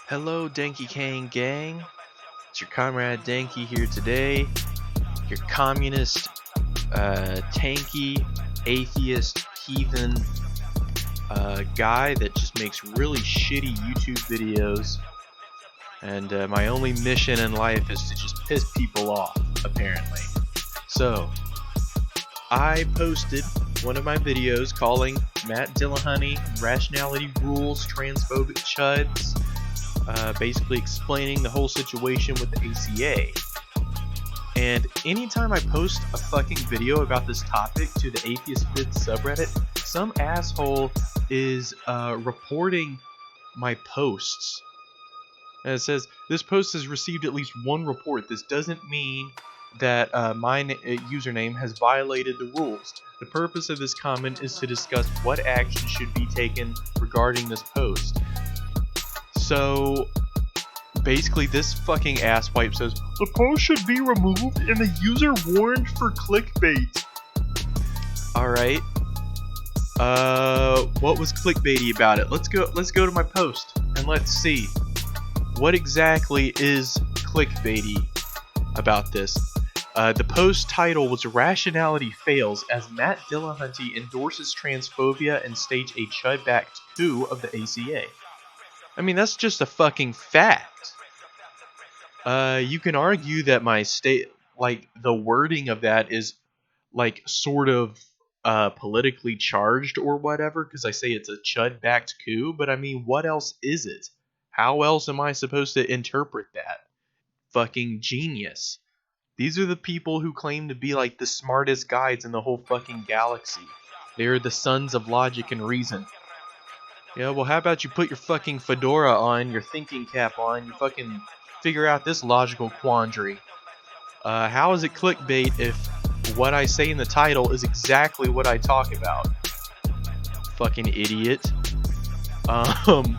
Hello, Dankey Kang gang. It's your comrade Dankey here today. Your communist, tanky, atheist, heathen guy that just makes really shitty YouTube videos. And my only mission in life is to just piss people off, apparently. So, I posted one of my videos calling Matt Dillahunty Rationality Rules Transphobic Chuds. Basically explaining the whole situation with the ACA. And anytime I post a fucking video about this topic to the Atheist Vid subreddit, some asshole is reporting my posts. And it says, this post has received at least one report. This doesn't mean that my username has violated the rules. The purpose of this comment is to discuss what action should be taken regarding this post. So, basically this fucking asswipe says, the post should be removed and the user warned for clickbait. Alright. What was clickbaity about it? Let's go to my post and let's see. What exactly is clickbaity about this? The post title was Rationality Fails as Matt Dillahunty endorses transphobia and staged a chud-backed coup of the ACA. I mean, that's just a fucking fact. You can argue that my the wording of that is, sort of, politically charged or whatever, because I say it's a chud-backed coup, but I mean, what else is it? How else am I supposed to interpret that? Fucking genius. These are the people who claim to be, the smartest guides in the whole fucking galaxy. They're the sons of logic and reason. Yeah, well, how about you put your fucking fedora on, your thinking cap on, you fucking figure out this logical quandary. How is it clickbait if what I say in the title is exactly what I talk about? Fucking idiot. But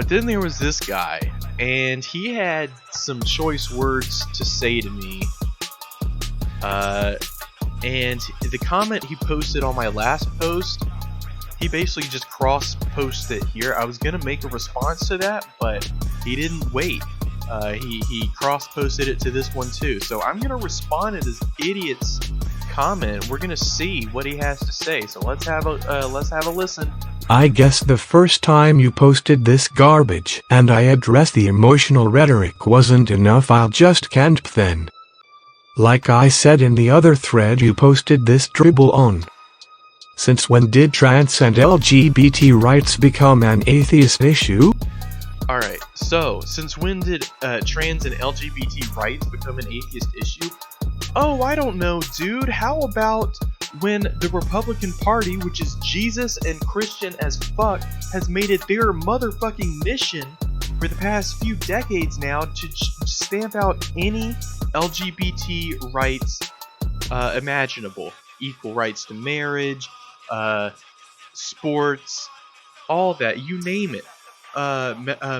then there was this guy, and he had some choice words to say to me. And the comment he posted on my last post, he basically just cross-posted it here. I was gonna make a response to that, but he didn't wait. He cross-posted it to this one too. So I'm gonna respond to this idiot's comment. We're gonna see what he has to say. So let's have a listen. I guess the first time you posted this garbage and I addressed the emotional rhetoric wasn't enough. I'll just camp then. Like I said in the other thread you posted this dribble on. Since when did trans and LGBT rights become an atheist issue? Alright, so, since when did trans and LGBT rights become an atheist issue? Oh, I don't know, dude. How about when the Republican Party, which is Jesus and Christian as fuck, has made it their motherfucking mission for the past few decades now to stamp out any LGBT rights imaginable. Equal rights to marriage, sports, all that, you name it.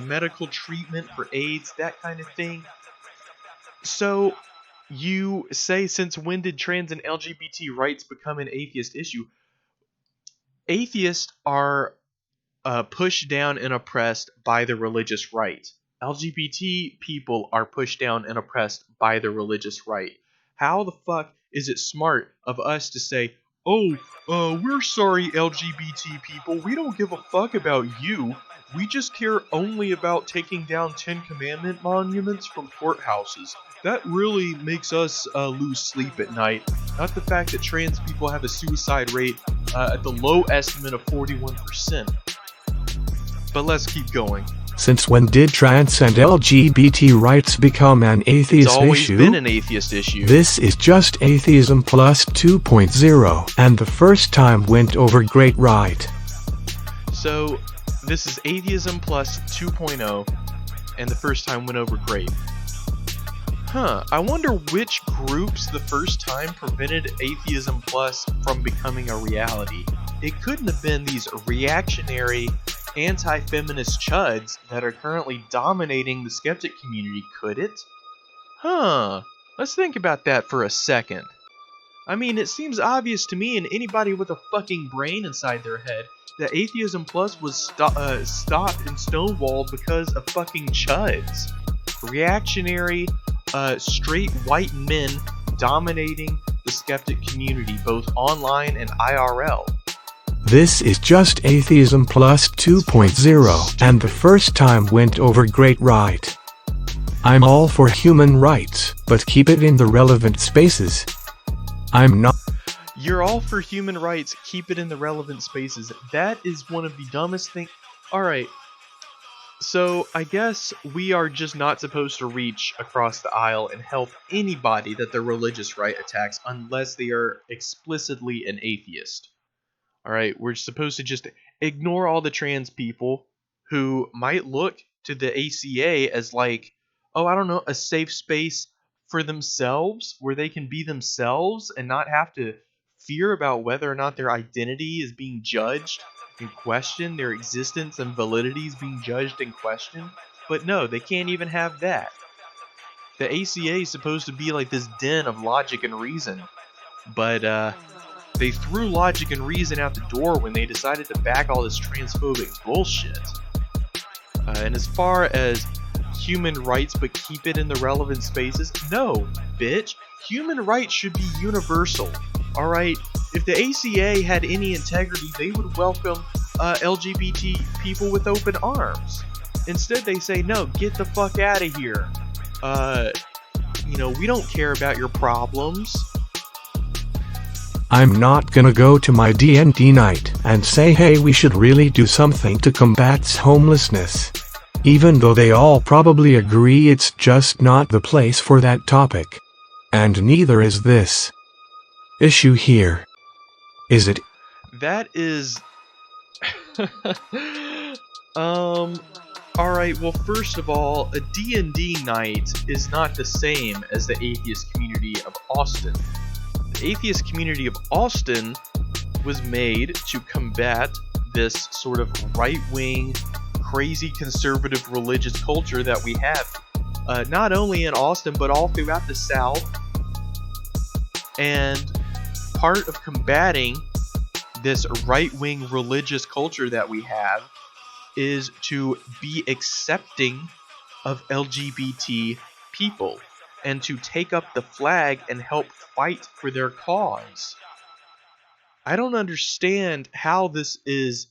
Medical treatment for AIDS, that kind of thing. So, you say, since when did trans and LGBT rights become an atheist issue? Atheists are pushed down and oppressed by the religious right. LGBT people are pushed down and oppressed by the religious right. How the fuck is it smart of us to say, oh, we're sorry, LGBT people, we don't give a fuck about you. We just care only about taking down 10 Commandment monuments from courthouses. That really makes us lose sleep at night. Not the fact that trans people have a suicide rate at the low estimate of 41%. But let's keep going. Since when did trans and LGBT rights become an atheist issue? It's always been an atheist issue. This is just Atheism Plus 2.0, and the first time went over great, right? So, this is Atheism Plus 2.0, and the first time went over great. I wonder which groups the first time prevented Atheism Plus from becoming a reality. It couldn't have been these reactionary, anti-feminist chuds that are currently dominating the skeptic community, could it? Let's think about that for a second. I mean, it seems obvious to me and anybody with a fucking brain inside their head that Atheism Plus was stopped and stonewalled because of fucking chuds. Reactionary, straight white men dominating the skeptic community, both online and IRL. This is just Atheism Plus 2.0, and the first time went over great, right? I'm all for human rights, but keep it in the relevant spaces. I'm not. You're all for human rights, keep it in the relevant spaces. That is one of the dumbest things. Alright, so I guess we are just not supposed to reach across the aisle and help anybody that their religious right attacks unless they are explicitly an atheist. Alright, we're supposed to just ignore all the trans people who might look to the ACA as like, oh, I don't know, a safe space for themselves where they can be themselves and not have to fear about whether or not their identity is being judged and questioned, their existence and validity is being judged and questioned. But no, they can't even have that. The ACA is supposed to be like this den of logic and reason, but they threw logic and reason out the door when they decided to back all this transphobic bullshit. And as far as human rights but keep it in the relevant spaces, no, bitch. Human rights should be universal. Alright? If the ACA had any integrity, they would welcome LGBT people with open arms. Instead, they say, no, get the fuck out of here. We don't care about your problems. I'm not gonna go to my D&D night and say, hey, we should really do something to combat homelessness. Even though they all probably agree it's just not the place for that topic. And neither is this issue here. Is it? That is... Alright, well, first of all, a D&D night is not the same as the atheist community of Austin. The atheist community of Austin was made to combat this sort of right-wing, crazy conservative religious culture that we have, not only in Austin, but all throughout the South. And part of combating this right-wing religious culture that we have is to be accepting of LGBT people and to take up the flag and help fight for their cause. I don't understand how this is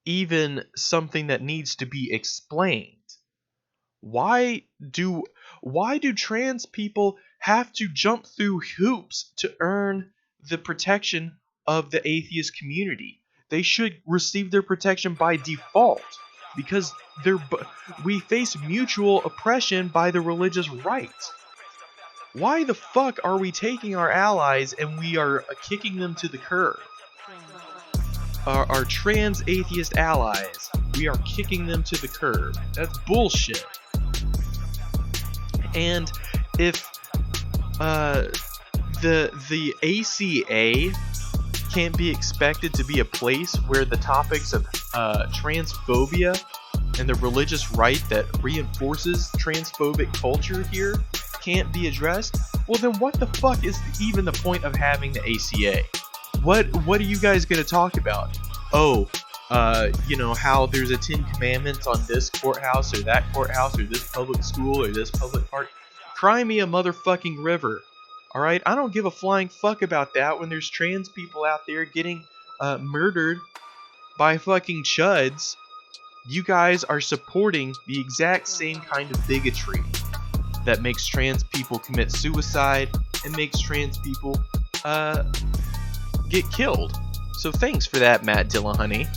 even something that needs to be explained. Why do trans people have to jump through hoops to earn the protection of the atheist community? They should receive their protection by default because we face mutual oppression by the religious right. Why the fuck are we taking our allies and we are kicking them to the curb? Our trans atheist allies, we are kicking them to the curb. That's bullshit. And if the ACA can't be expected to be a place where the topics of transphobia and the religious right that reinforces transphobic culture here can't be addressed, well then what the fuck is even the point of having the ACA? What are you guys gonna talk about? Oh, how there's a 10 commandments on this courthouse or that courthouse or this public school or this public park. Cry me a motherfucking river. Alright, I don't give a flying fuck about that when there's trans people out there getting murdered by fucking chuds. You guys are supporting the exact same kind of bigotry that makes trans people commit suicide and makes trans people get killed. So thanks for that, Matt Dillahunty.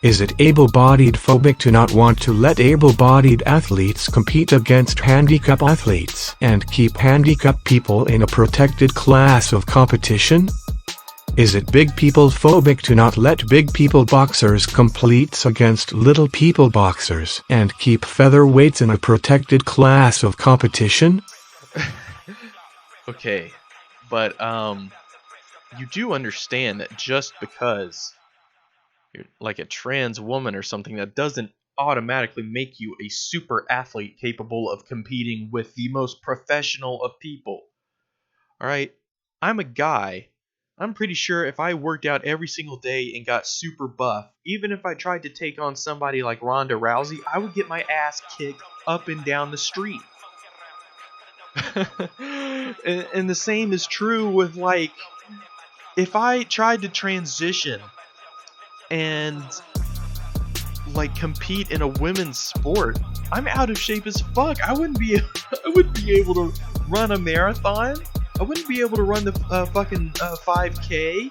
Is it able-bodied phobic to not want to let able-bodied athletes compete against handicapped athletes and keep handicapped people in a protected class of competition? Is it big people phobic to not let big people boxers compete against little people boxers and keep featherweights in a protected class of competition? Okay, but you do understand that just because you're like a trans woman or something, that doesn't automatically make you a super athlete capable of competing with the most professional of people. Alright? I'm a guy. I'm pretty sure if I worked out every single day and got super buff, even if I tried to take on somebody like Ronda Rousey, I would get my ass kicked up and down the street. And the same is true with, like, if I tried to transition and, like, compete in a women's sport, I'm out of shape as fuck. I wouldn't be able to run a marathon. I wouldn't be able to run the fucking 5K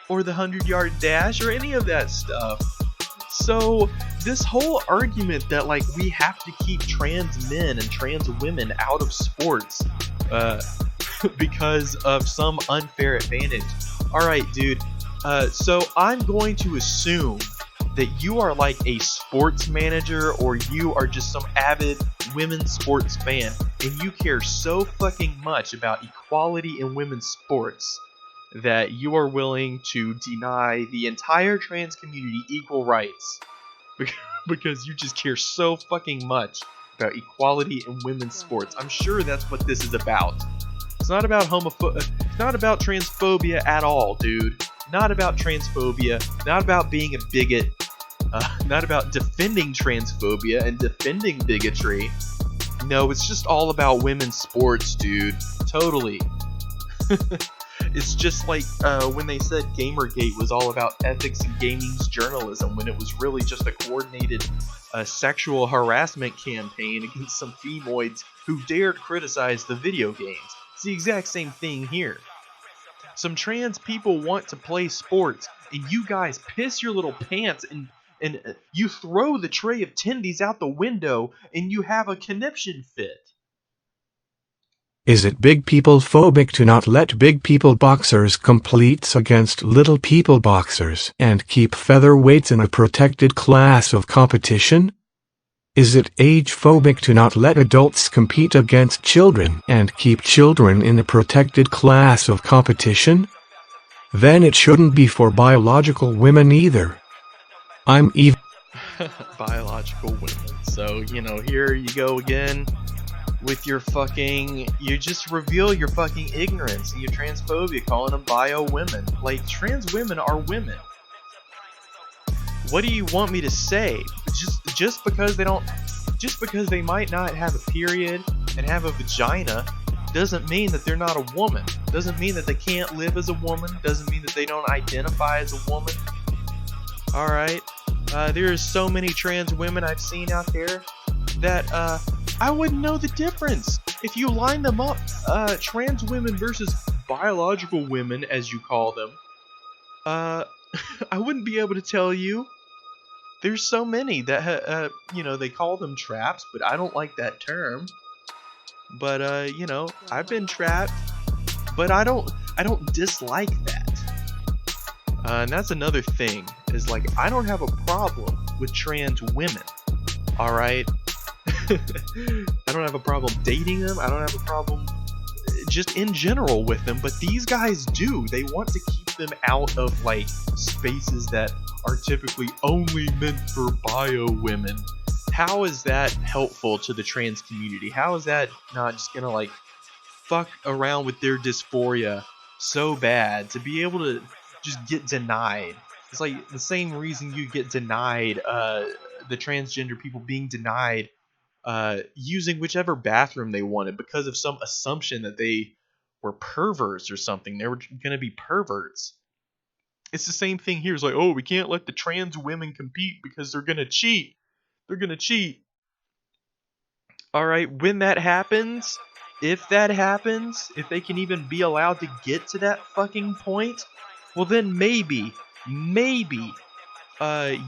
or the 100-yard dash or any of that stuff. So this whole argument that, like, we have to keep trans men and trans women out of sports because of some unfair advantage. Alright, dude. So I'm going to assume that you are like a sports manager, or you are just some avid women's sports fan, and you care so fucking much about equality in women's sports that you are willing to deny the entire trans community equal rights because you just care so fucking much about equality in women's sports. I'm sure that's what this is about. It's not about it's not about transphobia at all, dude. Not about transphobia, not about being a bigot, not about defending transphobia and defending bigotry. No, it's just all about women's sports, dude. Totally. It's just like when they said Gamergate was all about ethics and gaming's journalism, when it was really just a coordinated sexual harassment campaign against some femoids who dared criticize the video games. It's the exact same thing here. Some trans people want to play sports, and you guys piss your little pants and you throw the tray of tendies out the window and you have a conniption fit. Is it big people phobic to not let big people boxers compete against little people boxers and keep featherweights in a protected class of competition? Is it age phobic to not let adults compete against children and keep children in a protected class of competition? Then it shouldn't be for biological women either. I'm even biological women. So, you know, here you go again with your fucking, you just reveal your fucking ignorance and your transphobia, calling them bio women. Like, trans women are women. What do you want me to say? Just because they might not have a period and have a vagina doesn't mean that they're not a woman. Doesn't mean that they can't live as a woman. Doesn't mean that they don't identify as a woman. Alright. There's so many trans women I've seen out there that I wouldn't know the difference. If you line them up, trans women versus biological women, as you call them, I wouldn't be able to tell you. There's so many that, you know, they call them traps, but I don't like that term. But, you know, I've been trapped, but I don't dislike that. And that's another thing, is like, I don't have a problem with trans women, alright? I don't have a problem dating them, I don't have a problem just in general with them, but these guys do. They want to keep them out of, like, spaces that are typically only meant for bio women. How is that helpful to the trans community? How is that not just gonna, like, fuck around with their dysphoria so bad to be able to just get denied? It's like the same reason you get denied, the transgender people being denied using whichever bathroom they wanted because of some assumption that they were perverts or something. They were going to be perverts. It's the same thing here. It's like, oh, we can't let the trans women compete because they're going to cheat. They're going to cheat. Alright, when that happens, if that happens, if they can even be allowed to get to that fucking point, well then maybe,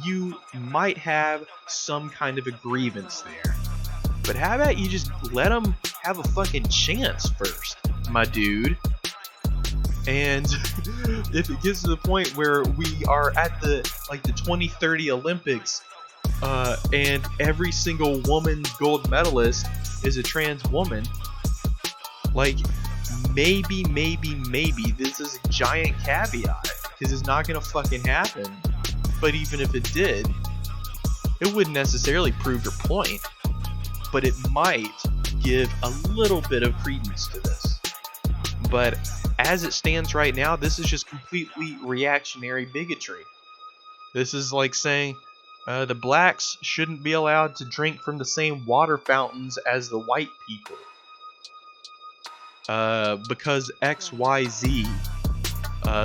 you might have some kind of a grievance there. But how about you just let them have a fucking chance first, my dude? And if it gets to the point where we are at the 2030 Olympics, and every single woman gold medalist is a trans woman, like, maybe this is a giant caveat, because it's not gonna fucking happen. But even if it did, it wouldn't necessarily prove your point. But it might give a little bit of credence to this. But as it stands right now, this is just completely reactionary bigotry. This is like saying the blacks shouldn't be allowed to drink from the same water fountains as the white people. Because XYZ.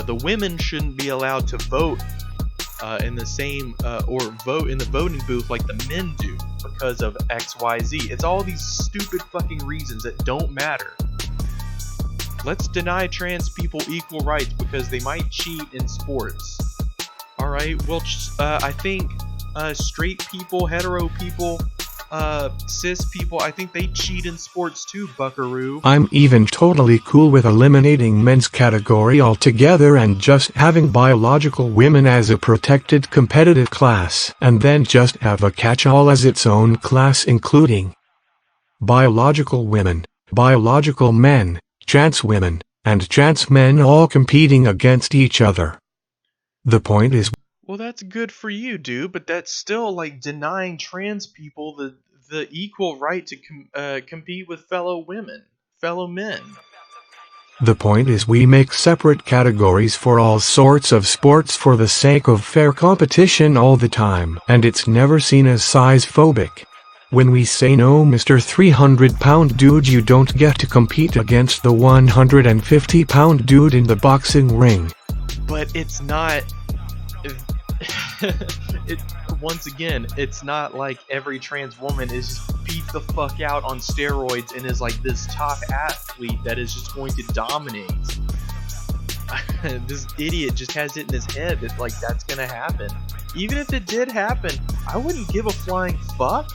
The women shouldn't be allowed to vote in the same or vote in the voting booth like the men do because of XYZ. It's all these stupid fucking reasons that don't matter. Let's deny trans people equal rights because they might cheat in sports. Alright, well, I think straight people, hetero people, cis people, I think they cheat in sports too, buckaroo. I'm even totally cool with eliminating men's category altogether and just having biological women as a protected competitive class, and then just have a catch-all as its own class including biological women, biological men, trans women, and trans men all competing against each other. The point is, well, that's good for you, dude, but that's still like denying trans people the equal right to compete with fellow women, fellow men. the point is we make separate categories for all sorts of sports for the sake of fair competition all the time, and it's never seen as size-phobic. When we say no, Mr. 300-pound dude, you don't get to compete against the 150-pound dude in the boxing ring. But it's not... once again, it's not like every trans woman is just beat the fuck out on steroids and is like this top athlete that is just going to dominate. This idiot just has it in his head that like that's gonna happen. Even if it did happen, I wouldn't give a flying fuck.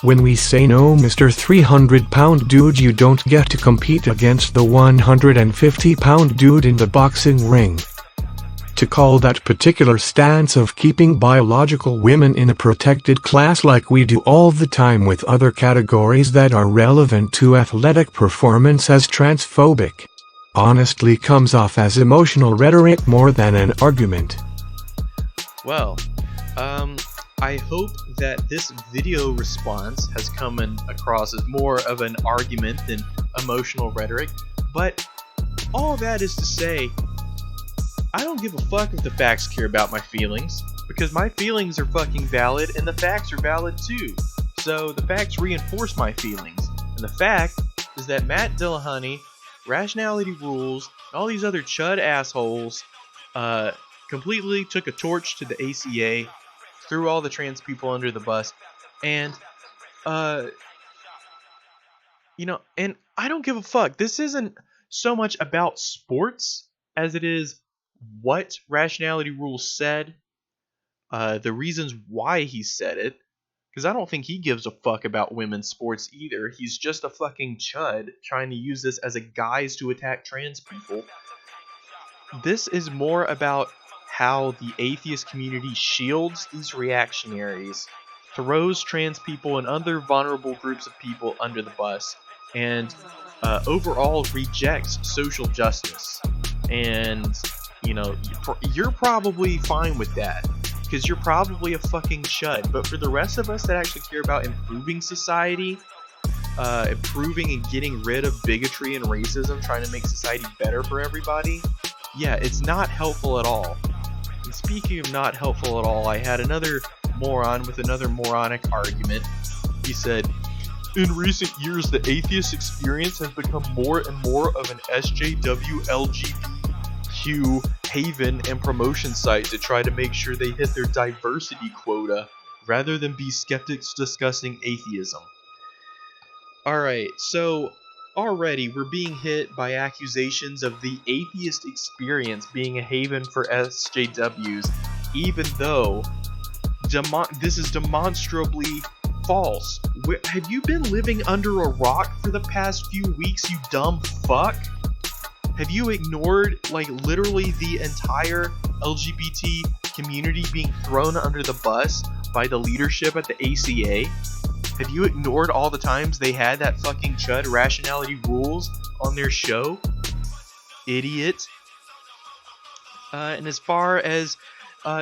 When we say no, Mr. 300-pound dude, you don't get to compete against the 150-pound dude in the boxing ring. To call that particular stance of keeping biological women in a protected class like we do all the time with other categories that are relevant to athletic performance as transphobic, honestly comes off as emotional rhetoric more than an argument. Well, I hope that this video response has come across as more of an argument than emotional rhetoric, but all that is to say, I don't give a fuck if the facts care about my feelings, because my feelings are fucking valid and the facts are valid too. So the facts reinforce my feelings, and the fact is that Matt Dillahunty, Rationality Rules, and all these other chud assholes completely took a torch to the ACA, threw all the trans people under the bus, and and I don't give a fuck. This isn't so much about sports as it is what Rationality Rules said, the reasons why he said it, because I don't think he gives a fuck about women's sports either. He's just a fucking chud trying to use this as a guise to attack trans people. This is more about how the atheist community shields these reactionaries, throws trans people and other vulnerable groups of people under the bus, and overall rejects social justice. And you're probably fine with that, because you're probably a fucking chud. But for the rest of us that actually care about improving society, improving and getting rid of bigotry and racism, trying to make society better for everybody, yeah, it's not helpful at all. And speaking of not helpful at all, I had another moron with another moronic argument. He said, in recent years, the atheist experience has become more and more of an SJW LGBTQ haven and promotion site to try to make sure they hit their diversity quota, rather than be skeptics discussing atheism. Alright, so already we're being hit by accusations of the atheist experience being a haven for SJWs, even though this is demonstrably false. Have you been living under a rock for the past few weeks, you dumb fuck? Have you ignored, like, literally the entire LGBT community being thrown under the bus by the leadership at the ACA? Have you ignored all the times they had that fucking chud Rationality Rules on their show? Idiot. And as far as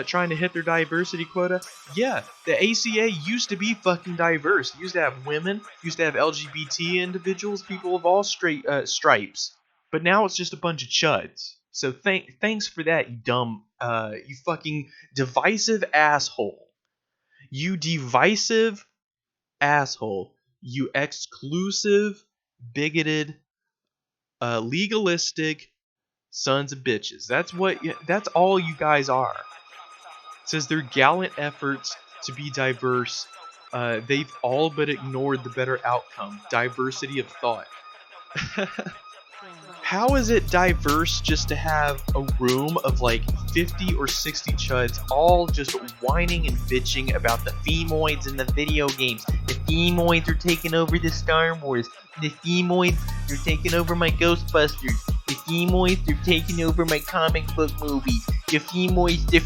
trying to hit their diversity quota, yeah, the ACA used to be fucking diverse. It used to have women, used to have LGBT individuals, people of all stripes. But now it's just a bunch of chuds. So thanks for that, you dumb, you fucking divisive asshole. You divisive asshole. You exclusive, bigoted, legalistic sons of bitches. That's all you guys are. It says their gallant efforts to be diverse, they've all but ignored the better outcome, diversity of thought. How is it diverse just to have a room of like 50 or 60 chuds all just whining and bitching about the femoids in the video games? The femoids are taking over the Star Wars. The femoids are taking over my Ghostbusters. The femoids are taking over my comic book movies. The femoids, they're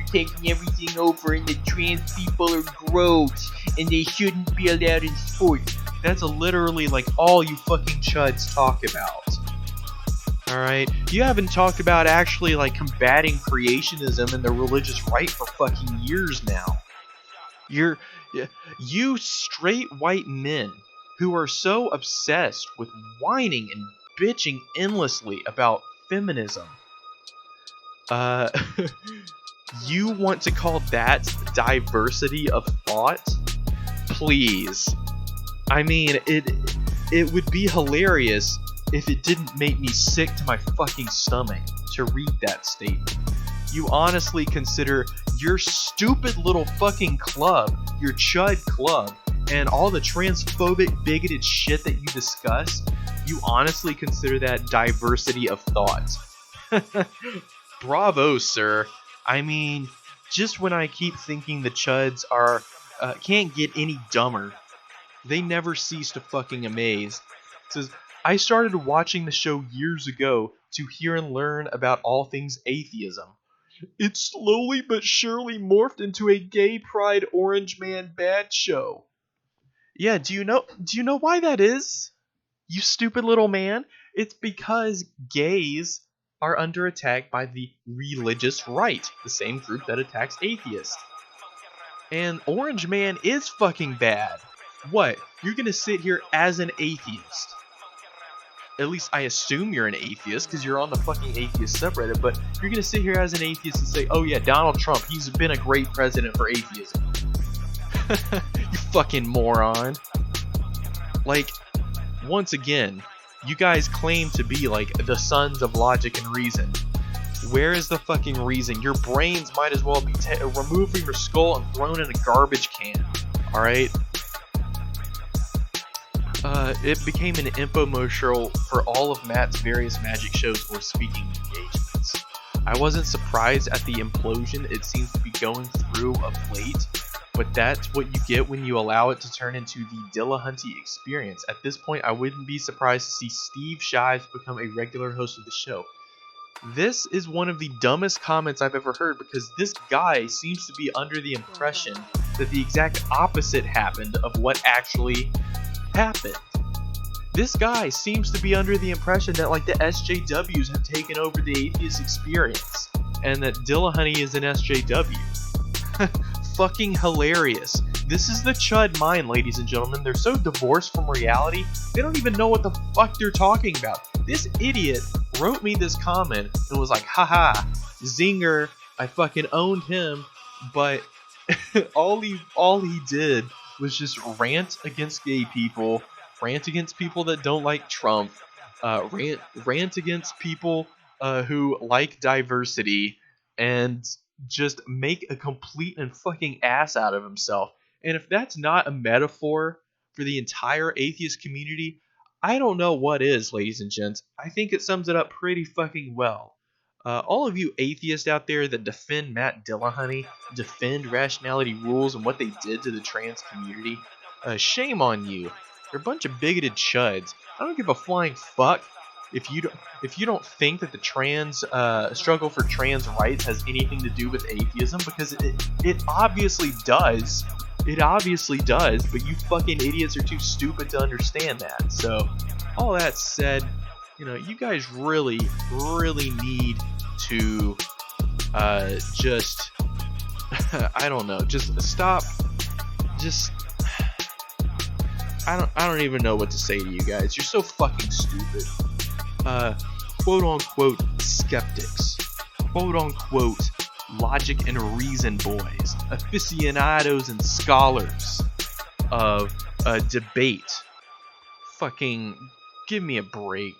taking everything over, and the trans people are gross, and they shouldn't be allowed in sports. That's literally like all you fucking chuds talk about. Alright? You haven't talked about actually like combating creationism and the religious right for fucking years now. You straight white men who are so obsessed with whining and bitching endlessly about feminism. You want to call that diversity of thought? Please. I mean, it would be hilarious if it didn't make me sick to my fucking stomach to read that statement. You honestly consider your stupid little fucking club, your chud club, and all the transphobic, bigoted shit that you discuss, you honestly consider that diversity of thought. Bravo, sir. I mean, just when I keep thinking the chuds are can't get any dumber, they never cease to fucking amaze. It says, I started watching the show years ago to hear and learn about all things atheism. It slowly but surely morphed into a gay pride orange man bad show. Yeah, do you know why that is? You stupid little man? It's because gays are under attack by the religious right, the same group that attacks atheists. And Orange Man is fucking bad. What? You're gonna sit here as an atheist? At least I assume you're an atheist because you're on the fucking atheist subreddit, but you're gonna sit here as an atheist and say, oh yeah, Donald Trump, he's been a great president for atheism. You fucking moron. Like, once again, you guys claim to be like the sons of logic and reason. Where is the fucking reason? Your brains might as well be removed from your skull and thrown in a garbage can. Alright? It became an infomercial for all of Matt's various magic shows or speaking engagements. I wasn't surprised at the implosion it seems to be going through of late, but that's what you get when you allow it to turn into the Dillahunty experience. At this point, I wouldn't be surprised to see Steve Shives become a regular host of the show. This is one of the dumbest comments I've ever heard because this guy seems to be under the impression that the exact opposite happened of what actually happened. This guy seems to be under the impression that like the SJWs have taken over the atheist experience and that Dillahunty is an SJW. Fucking hilarious. This is the chud mind, ladies and gentlemen. They're so divorced from reality, they don't even know what the fuck they're talking about. This idiot wrote me this comment and was like, haha, zinger, I fucking owned him, but all he did was just rant against gay people, rant against people that don't like Trump, rant against people who like diversity, and just make a complete and fucking ass out of himself. And if that's not a metaphor for the entire atheist community, I don't know what is, ladies and gents. I think it sums it up pretty fucking well. All of you atheists out there that defend Matt Dillahunty, defend rationality rules and what they did to the trans community, shame on you. You're a bunch of bigoted chuds. I don't give a flying fuck if you don't think that the trans struggle for trans rights has anything to do with atheism, because it obviously does. It obviously does, but you fucking idiots are too stupid to understand that. So, all that said, you guys really, really need to just I don't know, just stop. Just I don't even know what to say to you guys. You're so fucking stupid. quote unquote skeptics, quote unquote logic and reason boys, aficionados and scholars of debate. Fucking give me a break.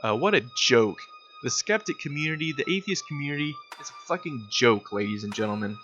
What a joke. The skeptic community, the atheist community, is a fucking joke, ladies and gentlemen.